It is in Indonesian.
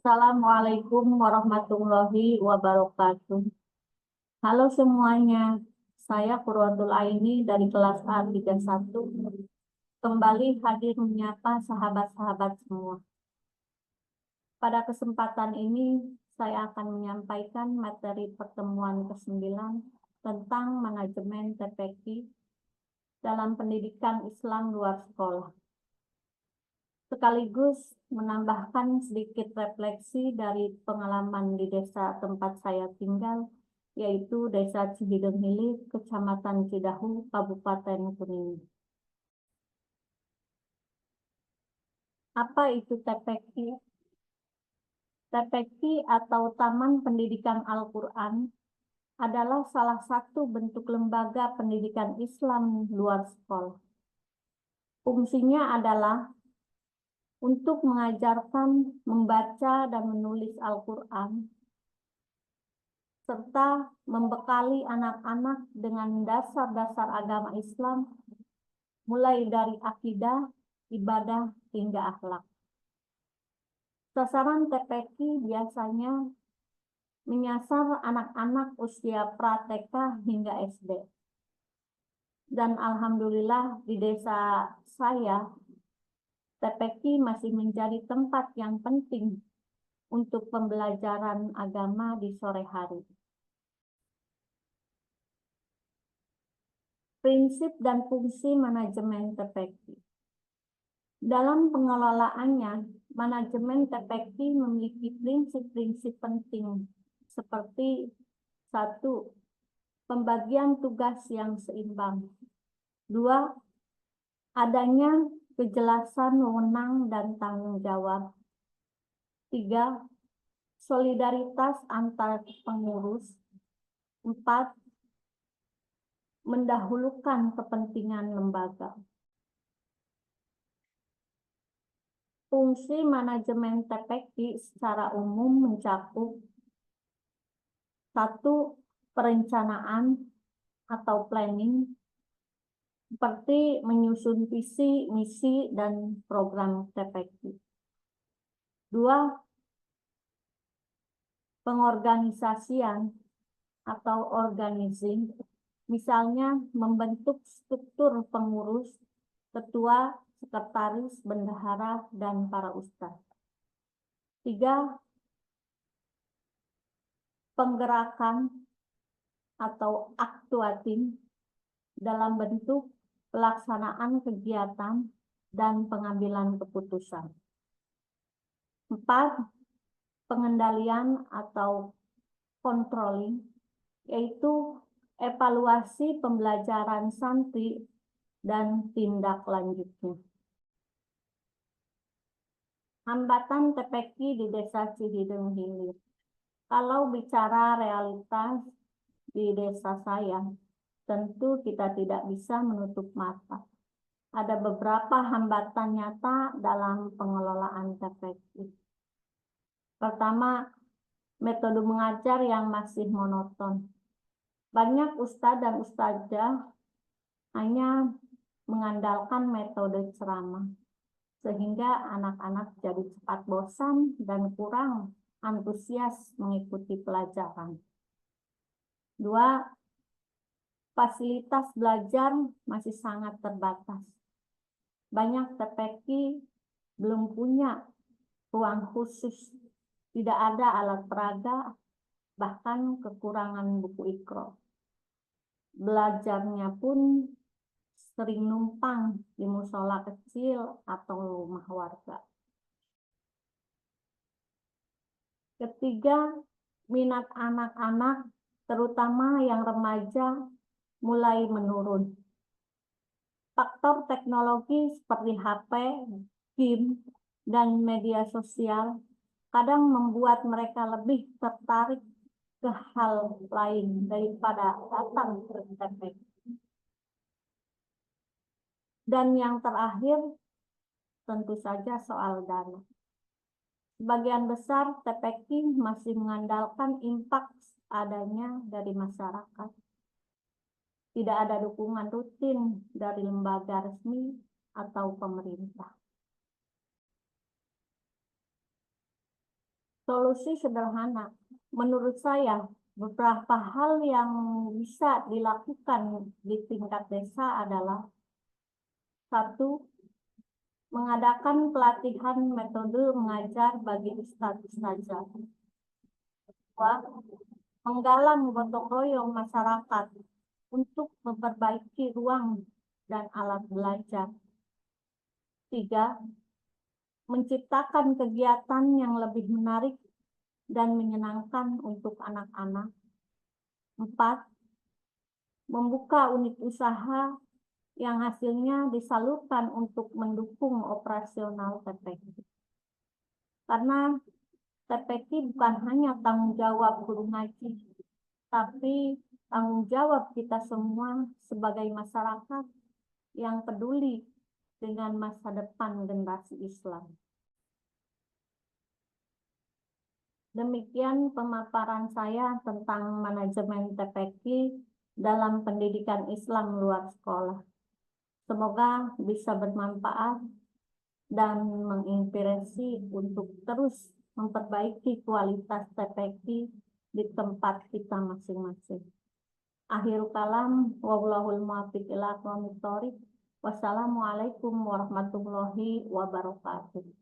Assalamualaikum warahmatullahi wabarakatuh. Halo semuanya, saya Purwatul Aini dari kelas A31. Kembali hadir menyapa sahabat-sahabat semua. Pada kesempatan ini, saya akan menyampaikan materi pertemuan ke-9 tentang manajemen TPQ dalam pendidikan Islam luar sekolah. Sekaligus menambahkan sedikit refleksi dari pengalaman di desa tempat saya tinggal, yaitu Desa Cihideng Hilir, Kecamatan Cidahu, Kabupaten Kuningan. Apa itu TPQ? TPQ atau Taman Pendidikan Al-Quran adalah salah satu bentuk lembaga pendidikan Islam luar sekolah. Fungsinya adalah untuk mengajarkan membaca dan menulis Al-Quran, serta membekali anak-anak dengan dasar-dasar agama Islam, mulai dari akidah, ibadah, hingga akhlak. Sasaran TPQ biasanya menyasar anak-anak usia pra-TK hingga SD. Dan alhamdulillah di desa saya, TPQ masih menjadi tempat yang penting untuk pembelajaran agama di sore hari. Prinsip dan fungsi manajemen TPQ. Dalam pengelolaannya, manajemen TPQ memiliki prinsip-prinsip penting seperti 1. Pembagian tugas yang seimbang. 2. Adanya kejelasan wewenang dan tanggung jawab. 3. Solidaritas antar pengurus. 4. Mendahulukan kepentingan lembaga. Fungsi manajemen TPQ secara umum mencakup 1. Perencanaan atau planning, seperti menyusun visi, misi, dan program TPQ. 2. Pengorganisasian atau organizing, misalnya membentuk struktur pengurus, ketua, sekretaris, bendahara, dan para ustadz. 3. Penggerakan atau actuating dalam bentuk pelaksanaan kegiatan dan pengambilan keputusan. 4. Pengendalian atau controlling, yaitu evaluasi pembelajaran santri dan tindak lanjutnya. Hambatan TPQ di Desa Cihideng Hilir. Kalau bicara realitas di desa saya, tentu kita tidak bisa menutup mata. Ada beberapa hambatan nyata dalam pengelolaan TPQ. Pertama, metode mengajar yang masih monoton. Banyak ustadz dan ustadzah hanya mengandalkan metode ceramah, sehingga anak-anak jadi cepat bosan dan kurang antusias mengikuti pelajaran. 2. Fasilitas belajar masih sangat terbatas. Banyak TPQ belum punya ruang khusus, tidak ada alat peraga, bahkan kekurangan buku Iqra. Belajarnya pun sering numpang di musola kecil atau rumah warga. Ketiga, minat anak-anak, terutama yang remaja, mulai menurun. Faktor teknologi seperti HP, game, dan media sosial kadang membuat mereka lebih tertarik ke hal lain daripada datang ke TPQ. Dan yang terakhir, tentu saja soal dana. Sebagian besar TPQ masih mengandalkan impak adanya dari masyarakat. Tidak ada dukungan rutin dari lembaga resmi atau pemerintah. Solusi sederhana. Menurut saya, beberapa hal yang bisa dilakukan di tingkat desa adalah: satu, mengadakan pelatihan metode mengajar bagi ustadz-ustadzah. Dua, menggalang gotong royong masyarakat untuk memperbaiki ruang dan alat belajar. Tiga, menciptakan kegiatan yang lebih menarik dan menyenangkan untuk anak-anak. Empat, membuka unit usaha yang hasilnya disalurkan untuk mendukung operasional TPQ. Karena TPQ bukan hanya tanggung jawab guru ngaji, tapi tanggung jawab kita semua sebagai masyarakat yang peduli dengan masa depan generasi Islam. Demikian pemaparan saya tentang manajemen TPQ dalam pendidikan Islam luar sekolah. Semoga bisa bermanfaat dan menginspirasi untuk terus memperbaiki kualitas TPQ di tempat kita masing-masing. Akhirul kalam, wallahul muwaffiq ila aqwamit thoriq. Wassalamualaikum warahmatullahi wabarakatuh.